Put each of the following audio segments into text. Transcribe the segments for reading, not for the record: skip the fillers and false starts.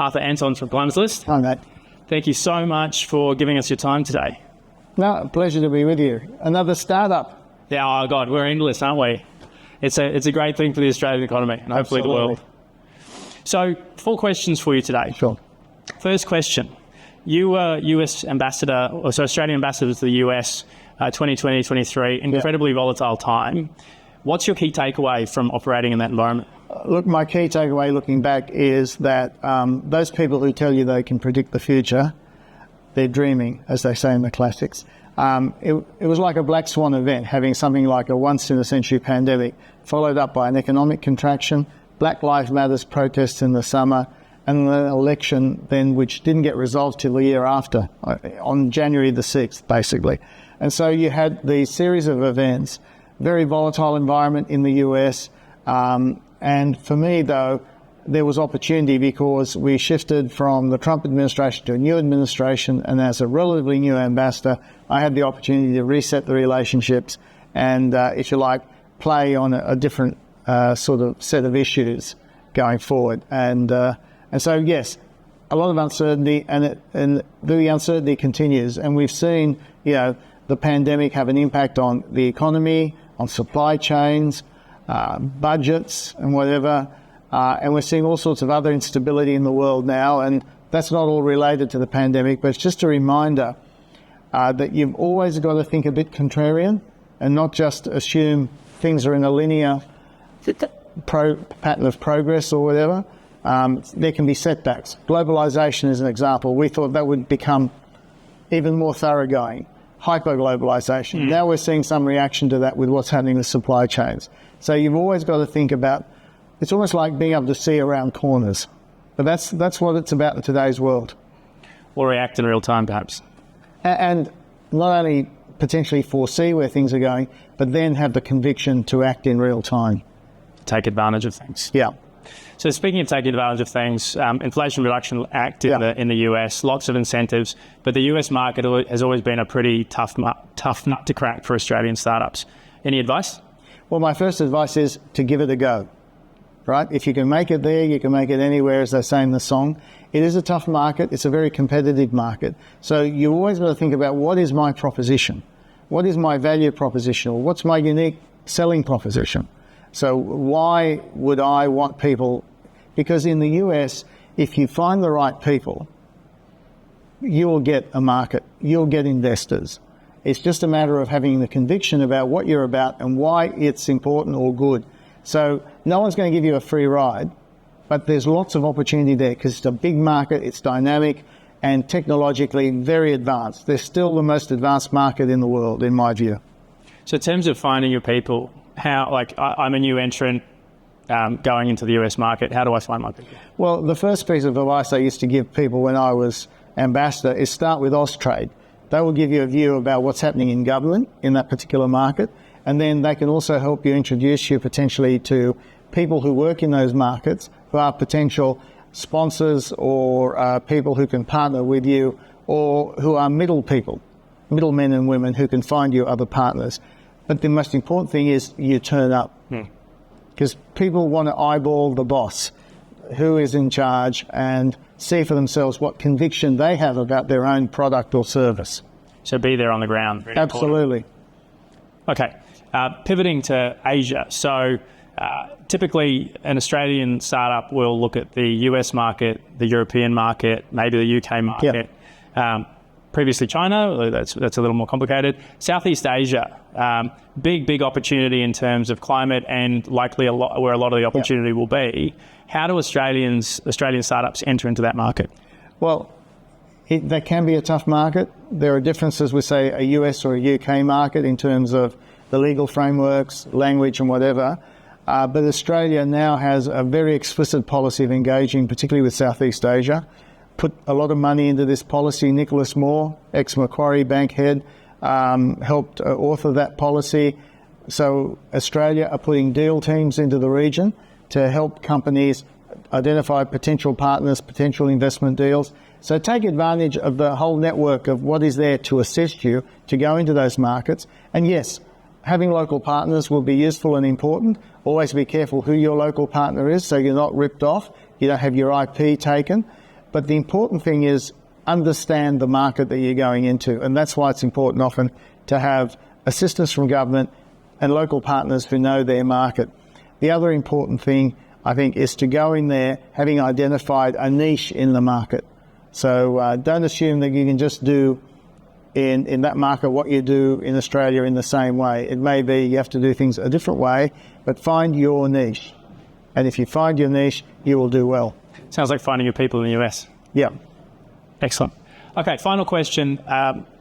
Arthur Anton from Climatalist. Hi, mate. Thank you so much for giving us your time today. No, pleasure to be with you. Another startup. Yeah, oh God, we're endless, aren't we? It's a great thing for the Australian economy and hopefully Absolutely. the world. So, 4 questions for you today. Sure. First question. You were Australian ambassador to the US 2020-23, incredibly volatile time. What's your key takeaway from operating in that environment? Look, my key takeaway looking back is that those people who tell you they can predict the future, they're dreaming, as they say in the classics. It was like a black swan event, having something like a once-in-a-century pandemic, followed up by an economic contraction, Black Lives Matter protests in the summer, and an election then which didn't get resolved till the year after, on January the 6th, basically. And so you had these series of events, very volatile environment in the US. And for me, though, there was opportunity because we shifted from the Trump administration to a new administration. And as a relatively new ambassador, I had the opportunity to reset the relationships and, if you like, play on a different sort of set of issues going forward. And so, yes, a lot of uncertainty, and the uncertainty continues. And we've seen, the pandemic have an impact on the economy, on supply chains, budgets and whatever. And we're seeing all sorts of other instability in the world now. And that's not all related to the pandemic, but it's just a reminder that you've always got to think a bit contrarian and not just assume things are in a linear pattern of progress or whatever. There can be setbacks. Globalization is an example. We thought that would become even more thoroughgoing. Hyper-globalization. Now we're seeing some reaction to that with what's happening with supply chains. So you've always got to think about, it's almost like being able to see around corners. But that's what it's about in today's world. Or react in real time, perhaps. And not only potentially foresee where things are going, but then have the conviction to act in real time. Take advantage of things. Yeah. So speaking of taking advantage of things, Inflation Reduction Act in the US, lots of incentives, but the US market has always been a pretty tough nut to crack for Australian startups. Any advice? Well, my first advice is to give it a go, right? If you can make it there, you can make it anywhere, as they say in the song. It is a tough market. It's a very competitive market. So you always got to think about, what is my proposition? What is my value proposition? Or what's my unique selling proposition? So why would I want people? Because in the US, if you find the right people, you'll get a market, you'll get investors. It's just a matter of having the conviction about what you're about and why it's important or good. So no one's going to give you a free ride, but there's lots of opportunity there because it's a big market, it's dynamic and technologically very advanced. They're still the most advanced market in the world, in my view. So in terms of finding your people, I'm a new entrant going into the US market. How do I find my people? Well, the first piece of advice I used to give people when I was ambassador is start with Austrade. They will give you a view about what's happening in government in that particular market, and then they can also help you introduce you potentially to people who work in those markets who are potential sponsors or people who can partner with you, or who are middlemen and women who can find you other partners. But the most important thing is you turn up, because people want to eyeball the boss who is in charge and see for themselves what conviction they have about their own product or service. So be there on the ground. Really Absolutely. Important. Okay, pivoting to Asia. So typically an Australian startup will look at the US market, the European market, maybe the UK market. Yeah. Previously China, that's a little more complicated. Southeast Asia, big opportunity in terms of climate and likely where a lot of the opportunity will be. How do Australian startups enter into that market? Well, that can be a tough market. There are differences with, say, a US or a UK market in terms of the legal frameworks, language and whatever. But Australia now has a very explicit policy of engaging, particularly with Southeast Asia. Put a lot of money into this policy. Nicholas Moore, ex-Macquarie Bank head, helped author that policy. So Australia are putting deal teams into the region to help companies identify potential partners, potential investment deals. So take advantage of the whole network of what is there to assist you to go into those markets. And yes, having local partners will be useful and important. Always be careful who your local partner is so you're not ripped off, you don't have your IP taken. But the important thing is understand the market that you're going into. And that's why it's important often to have assistance from government and local partners who know their market. The other important thing, I think, is to go in there having identified a niche in the market. So don't assume that you can just do in that market what you do in Australia in the same way. It may be you have to do things a different way, but find your niche. And if you find your niche, you will do well. Sounds like finding your people in the US. Yeah. Excellent. Okay, final question.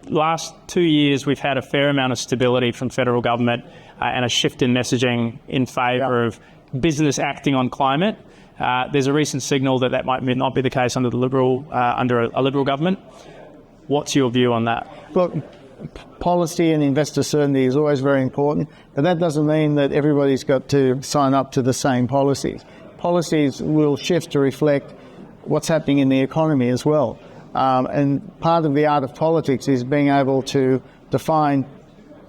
Last 2 years, we've had a fair amount of stability from federal government and a shift in messaging in favour of business acting on climate. There's a recent signal that might not be the case under a Liberal government. What's your view on that? Look, policy and investor certainty is always very important, but that doesn't mean that everybody's got to sign up to the same policies. Policies will shift to reflect what's happening in the economy as well. And part of the art of politics is being able to define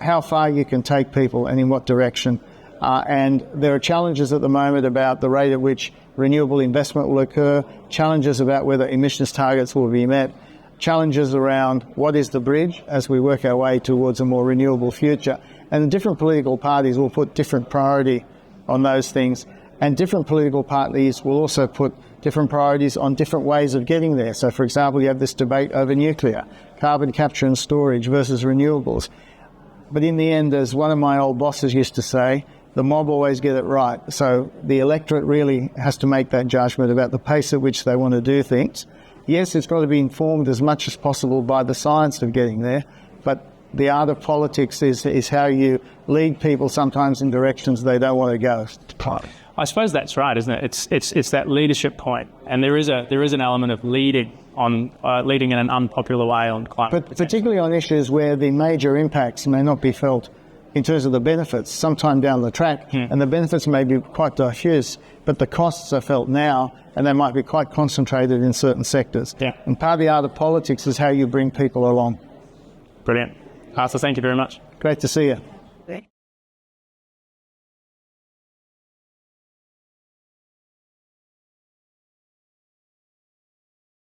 how far you can take people and in what direction. And there are challenges at the moment about the rate at which renewable investment will occur, challenges about whether emissions targets will be met, challenges around what is the bridge as we work our way towards a more renewable future. And different political parties will put different priority on those things. And different political parties will also put different priorities on different ways of getting there. So, for example, you have this debate over nuclear, carbon capture and storage versus renewables. But in the end, as one of my old bosses used to say, the mob always get it right. So the electorate really has to make that judgment about the pace at which they want to do things. Yes, it's got to be informed as much as possible by the science of getting there, but the art of politics is how you lead people sometimes in directions they don't want to go. I suppose that's right, isn't it? It's that leadership point, and there is an element of leading in an unpopular way on climate. But particularly on issues where the major impacts may not be felt in terms of the benefits sometime down the track, and the benefits may be quite diffuse, but the costs are felt now, and they might be quite concentrated in certain sectors. Yeah. And part of the art of politics is how you bring people along. Brilliant. Arthur, thank you very much. Great to see you.